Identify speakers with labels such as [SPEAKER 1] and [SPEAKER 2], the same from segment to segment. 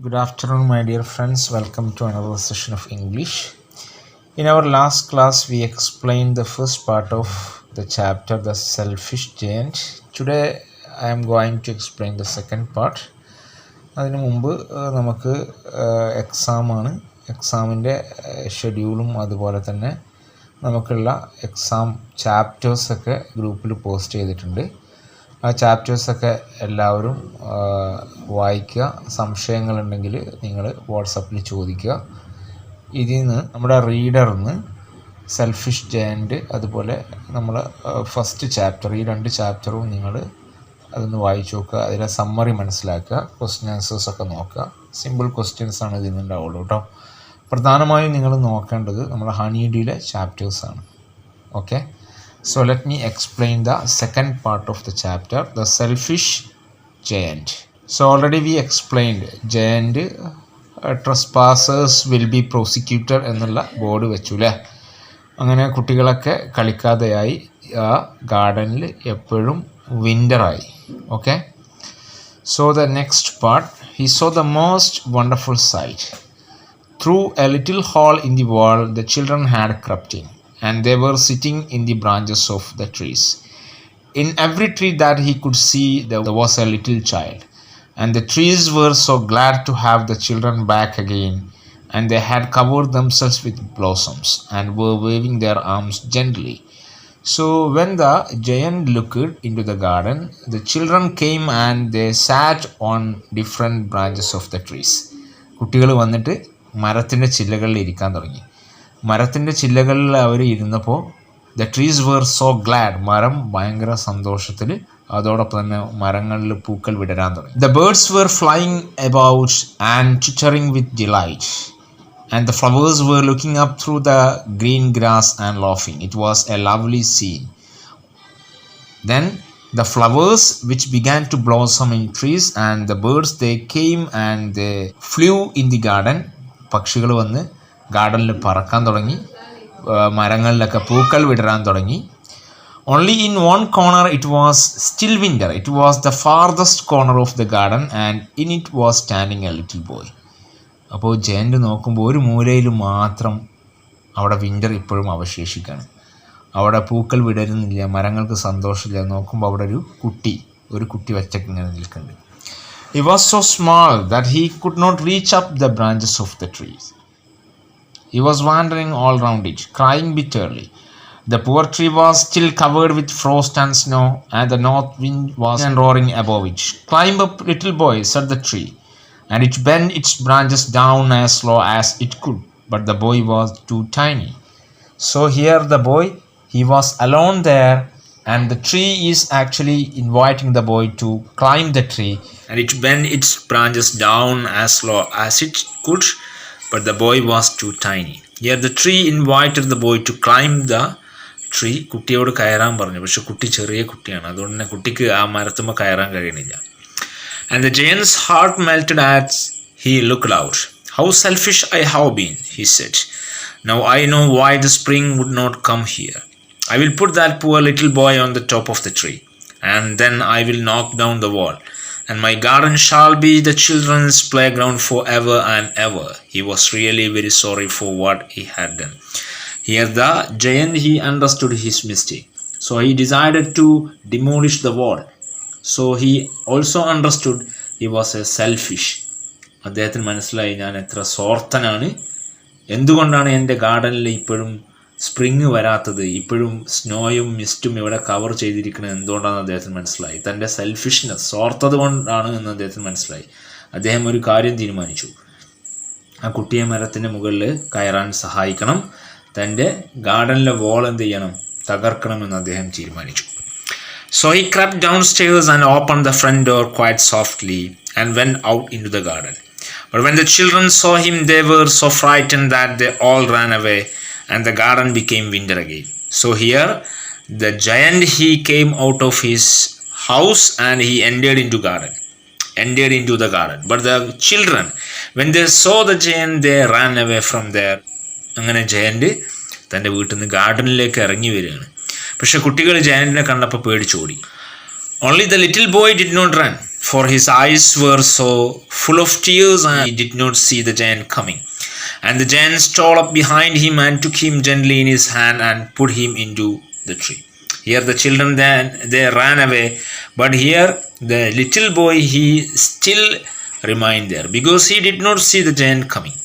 [SPEAKER 1] Good afternoon, my dear friends. Welcome to another session of English. In our last class, we explained the first part of the chapter, The Selfish Giant. Today, I am going to explain the second part. അതിന് മുമ്പ് നമുക്ക് എക്സാമാണ്. എക്സാമിൻ്റെ ഷെഡ്യൂളും അതുപോലെ തന്നെ നമുക്കുള്ള exam ചാപ്റ്റേഴ്സൊക്കെ ഗ്രൂപ്പിൽ post ചെയ്തിട്ടുണ്ട്. ആ ചാപ്റ്റേഴ്സൊക്കെ എല്ലാവരും വായിക്കുക. സംശയങ്ങളുണ്ടെങ്കിൽ നിങ്ങൾ വാട്സപ്പിൽ ചോദിക്കുക. ഇതിൽ നിന്ന് നമ്മുടെ റീഡറിന്ന് സെൽഫിഷ് ജയൻറ്റ് അതുപോലെ നമ്മൾ ഫസ്റ്റ് ചാപ്റ്റർ, ഈ രണ്ട് ചാപ്റ്ററും നിങ്ങൾ അതൊന്ന് വായിച്ചു നോക്കുക. അതിലെ സമ്മറി മനസ്സിലാക്കുക, ക്വസ്റ്റ്യൻ ആൻസേഴ്സൊക്കെ നോക്കുക. സിമ്പിൾ ക്വസ്റ്റ്യൻസാണ് ഇതിൽ നിന്നുണ്ടാവുള്ളൂ കേട്ടോ. പ്രധാനമായും നിങ്ങൾ നോക്കേണ്ടത് നമ്മുടെ ഹണിഡിയിലെ ചാപ്റ്റേഴ്സാണ്. Okay, so let me explain the second part of the chapter, the selfish giant. So already we explained giant trespassers will be prosecuted എന്നുള്ള ബോർഡ് വെച്ചു അല്ലേ. അങ്ങനെ കുട്ടികളൊക്കെ കളിക്കാതെയായി. ആ ഗാർഡനിൽ എപ്പോഴും വിൻ്ററായി. Okay, so the next part, he saw the most wonderful sight. Through a little hole in the wall the children had crept in, and they were sitting in the branches of the trees. In every tree that he could see there was a little child, and the trees were so glad to have the children back again, and they had covered themselves with blossoms and were waving their arms gently. So when the giant looked into the garden, the children came and they sat on different branches of the trees. കുട്ടികൾ വന്നിട്ട് മരത്തിൻ്റെ ചില്ലകളിൽ ഇരിക്കാൻ തുടങ്ങി. മരത്തിൻ്റെ ചില്ലകളിൽ അവർ ഇരുന്നപ്പോൾ the trees were so glad, മരം ഭയങ്കര സന്തോഷത്തിൽ, അതോടൊപ്പം തന്നെ മരങ്ങളിൽ പൂക്കൾ വിടരാൻ തുടങ്ങി. The birds were flying about and twittering with delight, and the flowers were looking up through the green grass and laughing. It was a lovely scene. Then the flowers which began to blossom in trees, and the birds they came and they flew in the garden. പക്ഷികൾ വന്ന് ഗാർഡനിൽ പറക്കാൻ തുടങ്ങി, മരങ്ങളിലൊക്കെ പൂക്കൾ വിടരാൻ തുടങ്ങി. Only in one corner it was still winter. It was the farthest corner of the garden, and in it was standing a little boy. അപ്പോൾ giant നോക്കുമ്പോൾ ഒരു മൂലയിൽ മാത്രം അവിടെ വിൻ്റർ ഇപ്പോഴും അവശേഷിക്കുകയാണ്. അവിടെ പൂക്കൾ വിടരുന്നില്ല, മരങ്ങൾക്ക് സന്തോഷമില്ല. നോക്കുമ്പോൾ അവിടെ ഒരു കുട്ടി ഒറ്റയ്ക്ക് ഇങ്ങനെ നിൽക്കുന്നുണ്ട്. He was so small that he could not reach up the branches of the trees. He was wandering all round it, crying bitterly. The poor tree was still covered with frost and snow, and the north wind was roaring above it. "Climb up, little boy," said the tree, and it bent its branches down as low as it could, but the boy was too tiny. So here the boy, he was alone there, and the tree is actually inviting the boy to climb the tree, and it bent its branches down as low as it could, but the boy was too tiny. Here the tree invited the boy to climb the tree. കുട്ടിയോട് കയറാൻ പറഞ്ഞു, പക്ഷെ കുട്ടി ചെറിയ കുട്ടിയാണ്, അതുകൊണ്ട് തന്നെ കുട്ടിക്ക് ആ മരത്തുമ്പോൾ കയറാൻ കഴിയണില്ല. And the giant's heart melted as he looked out. "How selfish I have been," he said. "Now I know why the spring would not come here. I will put that poor little boy on the top of the tree, and then I will knock down the wall, and my garden shall be the children's playground forever and ever." He was really very sorry for what he had done. Here the giant, he understood his mistake, so he decided to demolish the wall. So he also understood he was a selfish. അദ്ദേഹത്തിന് മനസ്സിലായി, ഞാൻ എത്ര സ്വാർത്ഥനാണ്, എന്തുകൊണ്ടാണ് എൻ്റെ ഗാർഡനിൽ ഇപ്പോഴും spring വരാത്തത്, ഇപ്പോഴും സ്നോയും മിസ്റ്റും ഇവിടെ കവർ ചെയ്തിരിക്കുന്നത് എന്തുകൊണ്ടാണെന്ന് അദ്ദേഹത്തിന് മനസ്സിലായി. തൻ്റെ സെൽഫിഷ്നെസ്, സ്വാർത്ഥത കൊണ്ടാണ് എന്ന് അദ്ദേഹത്തിന് മനസ്സിലായി. അദ്ദേഹം ഒരു കാര്യം തീരുമാനിച്ചു, ആ കുട്ടിയെ മരത്തിൻ്റെ മുകളിൽ കയറാൻ സഹായിക്കണം, തൻ്റെ ഗാർഡനിലെ വോൾ എന്ത് ചെയ്യണം, തകർക്കണമെന്ന് അദ്ദേഹം തീരുമാനിച്ചു. So he crept downstairs and opened the front door quite softly and went out into the garden. But when the children saw him, they were so frightened that they all ran away, and the garden became winter again. So here the giant, he came out of his house and he entered into the garden. But the children, when they saw the giant, they ran away from there. അങ്ങനെ giant തൻ്റെ വീട്ടിൽ നിന്ന് ഗാർഡനിലേക്ക് ഇറങ്ങി വരികയാണ്. പക്ഷെ കുട്ടികൾ ജയന്റിനെ കണ്ടപ്പോൾ പേടിച്ചോടി. Only the little boy did not run. for his eyes were so full of tears and he did not see the giant coming. And the giant stole up behind him and took him gently in his hand and put him into the tree. Here the children then they ran away, but here the little boy he still remained there because he did not see the giant coming.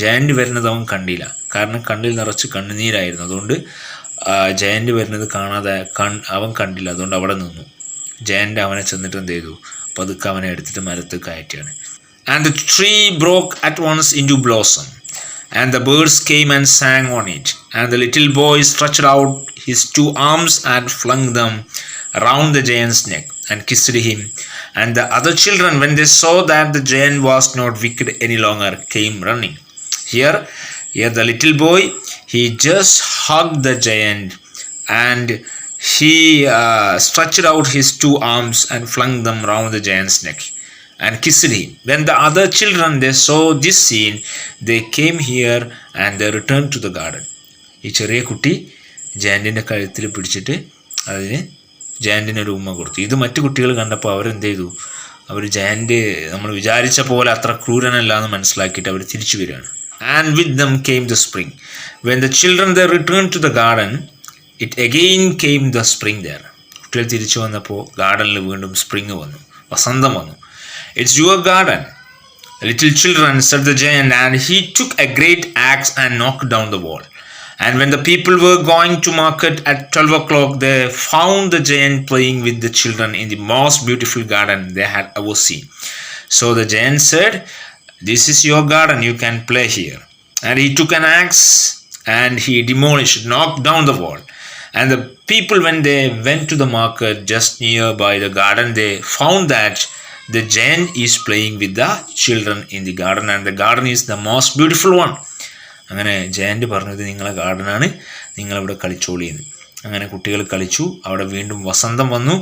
[SPEAKER 1] Giant വരുന്നത് അവൻ കണ്ടില്ല, കാരണം കണ്ണിൽ നിറച്ച് കണ്ണുനീരായിരുന്നു. അതുകൊണ്ട് giant വരുന്നത് കാണാതെ അവൻ കണ്ടില്ല, അതുകൊണ്ട് അവിടെ നിന്നു. ജയന്റ് അവനെ ചെന്നിട്ട് എന്ത് ചെയ്തു, പതുക്കെ അവനെ എടുത്തിട്ട് മരത്ത് കയറ്റിയാണ്. And the tree broke at once into blossom, and the birds came and sang on it. And the little boy stretched out his 2 arms and flung them around the giant's neck and kissed him. And the other children, when they saw that the giant was not wicked any longer, came running. Here the little boy, he just hugged the giant and he stretched out his 2 arms and flung them round the giant's neck and kissed him. When the other children they saw this scene, they came here and they returned to the garden. ഈ ചെറിയ കുട്ടി ജയന്റിൻ്റെ കഴുത്തിൽ പിടിച്ചിട്ട് അതിന് ജയന്റിനൊരു ഉമ്മ കൊടുത്തു. ഇത് മറ്റു കുട്ടികൾ കണ്ടപ്പോൾ അവരെന്ത് ചെയ്തു, അവർ ജയന്റ് നമ്മൾ വിചാരിച്ച പോലെ അത്ര ക്രൂരനല്ല എന്ന് മനസ്സിലാക്കിയിട്ട് അവർ തിരിച്ചു വരികയാണ്. And with them came the spring. When the children they returned to the garden, it again came the spring there. കുട്ടികൾ തിരിച്ചു വന്നപ്പോൾ ഗാർഡനിൽ വീണ്ടും സ്പ്രിങ് വന്നു, വസന്തം വന്നു. It's your garden, little children, said the giant, and he took a great axe and knocked down the wall. And when the people were going to market at 12 o'clock, they found the giant playing with the children in the most beautiful garden they had ever seen. So the giant said, "This is your garden, you can play here." And he took an axe and he demolished, knocked down the wall. And the people, when they went to the market just nearby the garden, they found that the giant is playing with the children in the garden, and the garden is the most beautiful one. അങ്ങനെ giant പറഞ്ഞത്, നിങ്ങളെ ഗാർഡനാണ്, നിങ്ങളിവിടെ കളിച്ചോളിയെന്ന്. അങ്ങനെ കുട്ടികൾ കളിച്ചു. അവിടെ വീണ്ടും വസന്തം വന്നു.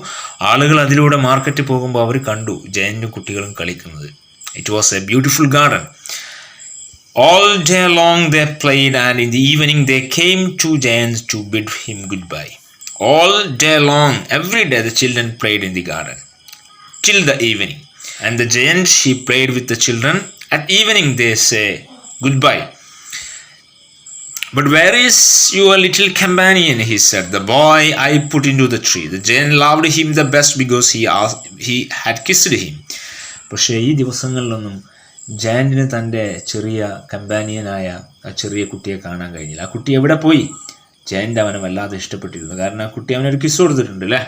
[SPEAKER 1] ആളുകൾ അതിലൂടെ മാർക്കറ്റിൽ പോകുമ്പോൾ അവർ കണ്ടു ജയന്റും കുട്ടികളും കളിക്കുന്നത്. It was a beautiful garden. All day long they played, and in the evening they came to giant to bid him goodbye. All day long, every day the children played in the garden till the evening. And the giant, she played with the children. At evening they say goodbye. But where is your little companion? He said. The boy I put into the tree. The giant loved him the best because he had kissed him. പക്ഷേ ഈ ദിവസങ്ങളിലൊന്നും ജയന്റിന് തൻ്റെ ചെറിയ കമ്പാനിയനായ ആ ചെറിയ കുട്ടിയെ കാണാൻ കഴിഞ്ഞില്ല. ആ കുട്ടി എവിടെ പോയി? ജയന്റ് അവനെ വല്ലാതെ ഇഷ്ടപ്പെട്ടിരുന്നു, കാരണം ആ കുട്ടി അവനൊരു കിസ് കൊടുത്തിട്ടുണ്ട് അല്ലേ.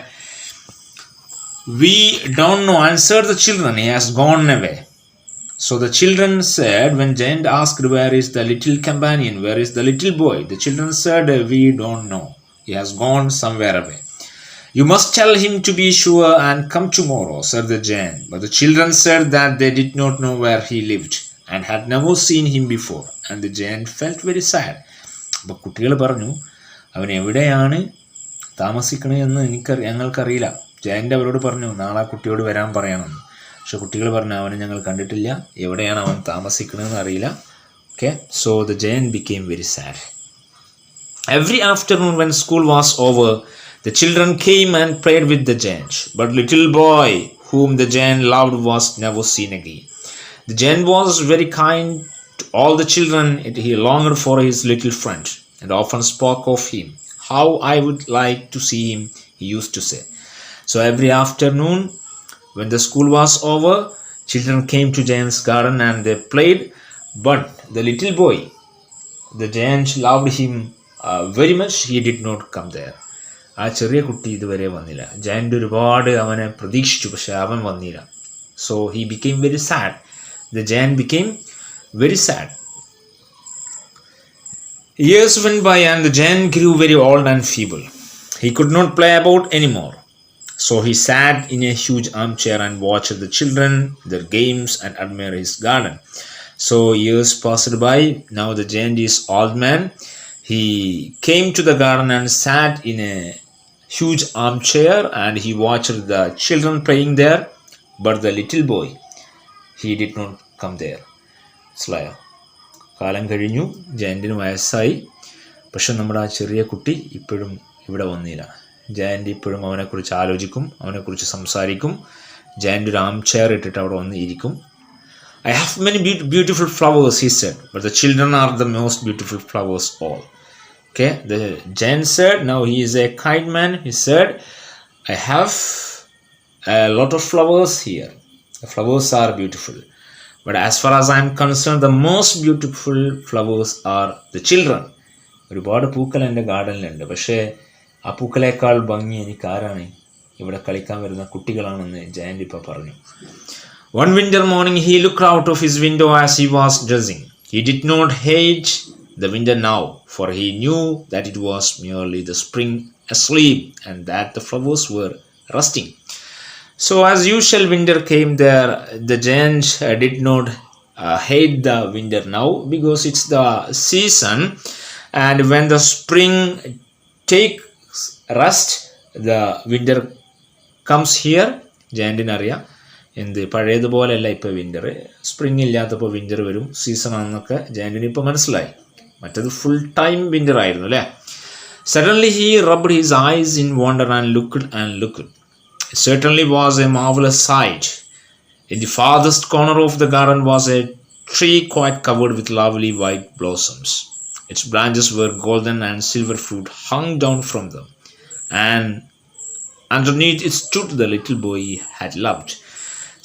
[SPEAKER 1] We don't know, answered the children. He has gone away. So the children said, when giant asked, where is the little companion, where is the little boy? The children said, we don't know. He has gone somewhere away. You must tell him to be sure and come tomorrow, said the giant. But the children said that they did not know where he lived and had never seen him before. And the giant felt very sad. അപ്പോൾ കുട്ടികൾ പറഞ്ഞു, അവൻ എവിടെയാണ് താമസിക്കണമെന്ന് ഞങ്ങൾക്കറിയില്ല. Giant അവരോട് പറഞ്ഞു, നാളെ ആ കുട്ടിയോട് വരാൻ പറയണമെന്ന്. പക്ഷെ കുട്ടികൾ പറഞ്ഞു, അവനെ ഞങ്ങൾ കണ്ടിട്ടില്ല, എവിടെയാണ് അവൻ താമസിക്കണമെന്ന് അറിയില്ല. Okay, so the giant became very sad. Every afternoon when school was over, the children came and played with the giant. But little boy whom the giant loved was never seen again. The giant was very kind to all the children. He longed for his little friend and often spoke of him. How I would like to see him, he used to say. So every afternoon when the school was over, children came to giant's garden and they played. But the little boy, the giant loved him very much. He did not come there. ആ ചെറിയ കുട്ടി ഇതുവരെ വന്നില്ല. Giant ഒരുപാട് അവനെ പ്രതീക്ഷിച്ചു, പക്ഷെ അവൻ വന്നില്ല. So he became very sad. The giant became very sad. Years went by and the giant grew very old and feeble. He could not play about anymore. So he sat in a huge armchair and watched the children, their games, and admired his garden. So years passed by. Now the giant is old man. He came to the garden and sat in a huge armchair and he watched the children playing there. But the little boy, he did not come there. മനസ്സിലായോ? കാലം കഴിഞ്ഞു, ജയന്റിന് വയസ്സായി, പക്ഷെ നമ്മുടെ ആ ചെറിയ കുട്ടി ഇപ്പോഴും ഇവിടെ വന്നില്ല. ജയന്റ് ഇപ്പോഴും അവനെക്കുറിച്ച് ആലോചിക്കും, അവനെക്കുറിച്ച് സംസാരിക്കും. ജയൻ്റ് ഒരു ആം ചെയർ ഇട്ടിട്ട് അവിടെ വന്ന് ഇരിക്കും. I have many beautiful flowers, he said, but the children are the most beautiful flowers all. Okay, the giant said, now he is a kind man, he said, I have a lot of flowers here. The flowers are beautiful. But as far as I am concerned, the most beautiful flowers are the children. ഒരുപാട് പൂക്കൾ എൻ്റെ ഗാർഡനിലുണ്ട്, പക്ഷേ ആ പൂക്കളേക്കാൾ ഭംഗി എനിക്ക് ആരാണ്? ഇവിടെ കളിക്കാൻ വരുന്ന കുട്ടികളാണെന്ന് ജയൻ്റ് ഇപ്പോൾ പറഞ്ഞു. One winter morning he looked out of his window as he was dressing. He did not hate the winter now, for he knew that it was merely the spring asleep and that the flowers were resting. So as usual, winter came there. The giant did not hate the winter now because it's the season, and when the spring takes rest, the winter comes here. Giant അറിയാം എന്ത് പഴയതുപോലെയല്ല ഇപ്പോൾ winter. Spring ഇല്ലാത്തപ്പോൾ winter വരും, സീസണാണെന്നൊക്കെ ജയൻറ്റിന് ഇപ്പോൾ മനസ്സിലായി. മറ്റത് full time winter ആയിരുന്നു അല്ലേ. Suddenly he rubbed his eyes in wonder and looked. It certainly was a marvelous sight. In the farthest corner of the garden was a tree quite covered with lovely white blossoms. Its branches were golden and silver fruit hung down from them, and underneath it stood the little boy he had loved.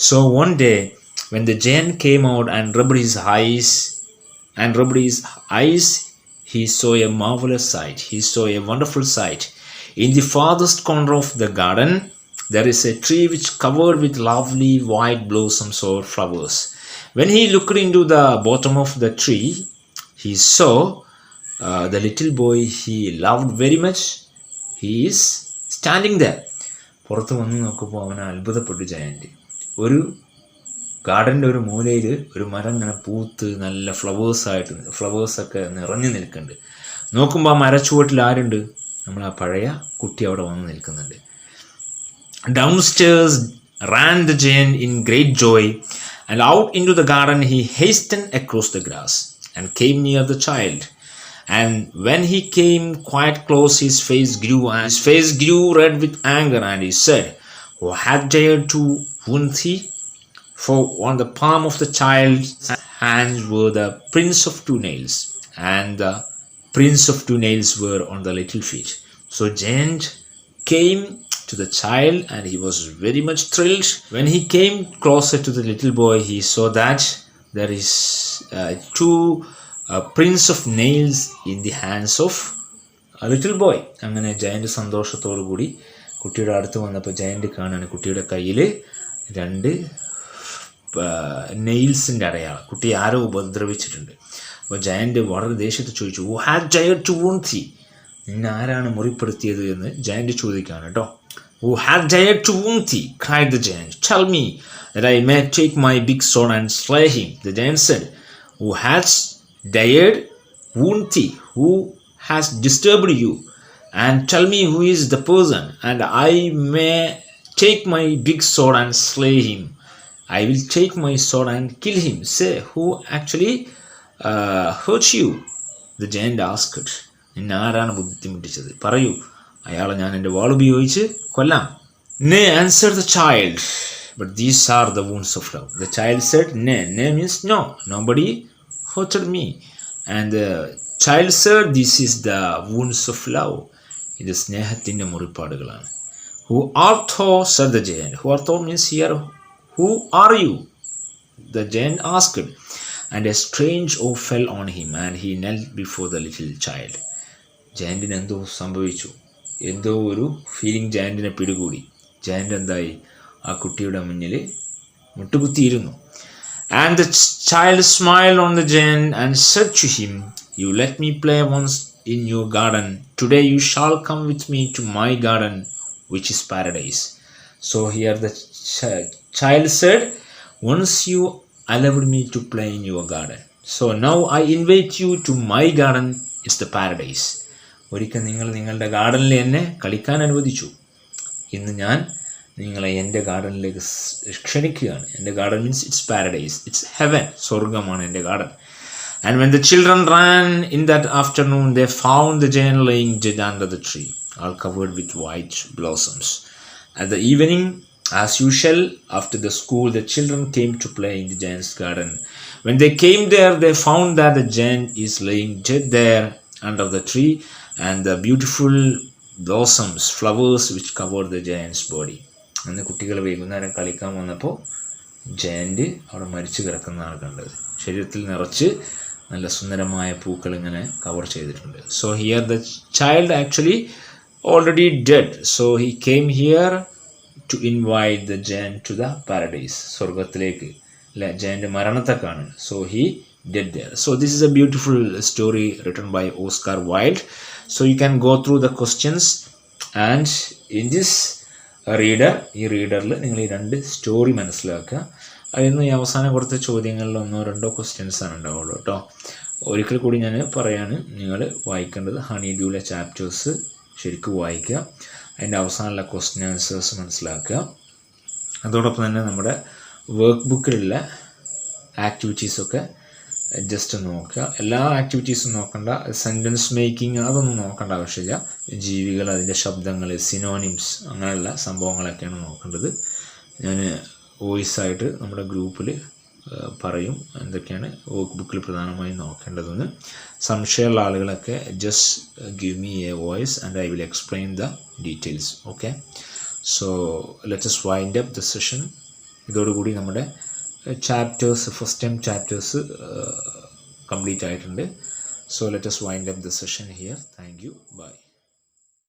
[SPEAKER 1] So one day when the giant came out and rubbed his eyes, he saw a marvelous sight. He saw a wonderful sight. In the farthest corner of the garden there is a tree which covered with lovely white blossoms or flowers. When he looked into the bottom of the tree, he saw the little boy he loved very much. He is standing there. പുറത്ത് വന്ന് നോക്കുമ്പോൾ അവനെ അത്ഭുതപ്പെട്ടു giant. ഒരു ഗാർഡൻ്റെ ഒരു മൂലയിൽ ഒരു മരം ഇങ്ങനെ പൂത്ത് നല്ല ഫ്ലവേഴ്സൊക്കെ നിറഞ്ഞു നിൽക്കുന്നുണ്ട്. നോക്കുമ്പോൾ ആ മരച്ചുവട്ടിൽ ആരുണ്ട്? നമ്മൾ ആ പഴയ കുട്ടി അവിടെ വന്ന് നിൽക്കുന്നുണ്ട്. Downstairs ran the giant in great joy, and out into the garden he hastened across the grass and came near the child. And when he came quite close, his face grew red with anger, and he said, "Who had dared to wound thee?" For on the palm of the child's hands were the prints of 2 nails, and the prints of 2 nails were on the little feet. So giant came to the child, and he was very much thrilled. When he came closer to the little boy, he saw that there is 2 prints of nails in the hands of a little boy. അങ്ങനെ giant സന്തോഷത്തോടു കൂടി കുട്ടിയുടെ അടുത്ത് വന്നപ്പോൾ giant കാണാൻ കുട്ടിയുടെ കയ്യിൽ 2 നെയിൽസിൻ്റെ അടയാളം. കുട്ടി ആരോ ഉപദ്രവിച്ചിട്ടുണ്ട്. അപ്പോൾ ജയൻ്റ് വളരെ ദേഷ്യത്തിൽ ചോദിച്ചു, "Who had dared to wound thee?" നിന്നെ ആരാണ് മുറിപ്പെടുത്തിയത് എന്ന് ജയൻ്റ് ചോദിക്കുകയാണ് കേട്ടോ. "Who had dared to wound thee?" cried the giant. "Tell me, that I may take my big sword and slay him." The giant said, "Who has dared wound thee? Who has disturbed you? And tell me who is the person, and I may take my big sword and slay him. I will take my sword and kill him. Say, who actually hurt you?" The giant asked. നിന്നെ ആരാണ് ബുദ്ധിമുട്ടിച്ചത്? പറയൂ, അയാളെ ഞാൻ എൻ്റെ വാൾ ഉപയോഗിച്ച് കൊല്ലാം. "Nay," answered the child, "but these are the wounds of love." The child said, "Nay." Nay means no, nobody hurted me. And the child said, "This is the wounds of love." ഇത് സ്നേഹത്തിൻ്റെ മുറിപ്പാടുകളാണ്. "Who art thou?" said the giant. Who art thou means here, who are you? The giant asked. And a strange awe fell on him, and he knelt before the little child. ജയൻറ്റിന് എന്തോ സംഭവിച്ചു. എന്തോ ഒരു feeling ജയൻറ്റിനെ പിടികൂടി. Giant എന്തായി? ആ കുട്ടിയുടെ മുന്നിൽ മുട്ടുകുത്തിയിരുന്നു. And the child smiled on the giant and said to him, "You let me play once in your garden. Today you shall come with me to my garden, which is paradise." So here the child said, "Once you allowed me to play in your garden. So now I invite you to my garden, it's the paradise." ഒരിക്കൽ നിങ്ങൾ നിങ്ങളുടെ ഗാർഡനിൽ എന്നെ കളിക്കാൻ അനുവദിച്ചു. ഇന്ന് ഞാൻ നിങ്ങളെ എൻ്റെ ഗാർഡനിലേക്ക് ക്ഷണിക്കുകയാണ്. എൻ്റെ garden means it's paradise, it's heaven, സ്വർഗമാണ് എൻ്റെ garden. And when the children ran in that afternoon, they found the giant laying dead under the tree, all covered with white blossoms. At the evening, As usual, after the school, the children came to play in the giant's garden. When they came there, they found that the giant is laying dead there under the tree, and the beautiful blossoms, flowers which covered the giant's body. അന്ന് കുട്ടികൾ വൈകുന്നേരം കളിക്കാൻ വന്നപ്പോൾ giant അവിടെ മരിച്ചു കിടക്കുന്നതാണ് കണ്ടത്. ശരീരത്തിൽ നിറച്ച് നല്ല സുന്ദരമായ പൂക്കൾ ഇങ്ങനെ കവർ ചെയ്തിട്ടുണ്ട്. So here the child actually already dead. So he came here to invite the giant to the paradise. സ്വർഗത്തിലേക്ക് giant മരണത്തെ കാണും. So he did there. So this is a beautiful story written by Oscar Wilde. So you can go through the questions, and in this ഈ റീഡറിൽ നിങ്ങൾ ഈ 2 story മനസ്സിലാക്കുക. അതിന്ന് ഈ അവസാനം കൊടുത്ത ചോദ്യങ്ങളിൽ 1-2 ക്വസ്റ്റ്യൻസ് ആണ് ഉണ്ടാവുള്ളൂ കേട്ടോ. ഒരിക്കൽ കൂടി ഞാൻ പറയാണ്, നിങ്ങൾ വായിക്കേണ്ടത് ഹണി ഡ്യൂലെ ചാപ്റ്റേഴ്സ് ശരിക്കും വായിക്കുക, അതിൻ്റെ അവസാനമുള്ള ക്വസ്റ്റ്യൻ ആൻസേഴ്സ് മനസ്സിലാക്കുക. അതോടൊപ്പം തന്നെ നമ്മുടെ വർക്ക് ബുക്കിലുള്ള ആക്ടിവിറ്റീസൊക്കെ ജസ്റ്റ് നോക്കുക. എല്ലാ ആക്ടിവിറ്റീസും നോക്കണ്ട. സെൻറ്റൻസ് മേക്കിംഗ് അതൊന്നും നോക്കേണ്ട ആവശ്യമില്ല. ജീവികൾ, അതിൻ്റെ ശബ്ദങ്ങൾ, സിനോണിംസ്, അങ്ങനെയുള്ള സംഭവങ്ങളൊക്കെയാണ് നോക്കേണ്ടത്. ഞാൻ വോയിസ് ആയിട്ട് നമ്മുടെ ഗ്രൂപ്പിൽ പറയും എന്തൊക്കെയാണ് വർക്ക് ബുക്കിൽ പ്രധാനമായും നോക്കേണ്ടതെന്ന്. സംശയമുള്ള ആളുകളൊക്കെ just give me a voice and I will explain the details. Okay, so let us wind up the session. ഇതോടുകൂടി നമ്മുടെ ചാപ്റ്റേഴ്സ്, ഫസ്റ്റ് ടൈം ചാപ്റ്റേഴ്സ് കംപ്ലീറ്റ് ആയിട്ടുണ്ട്. So let us wind up the session here. Thank you. Bye.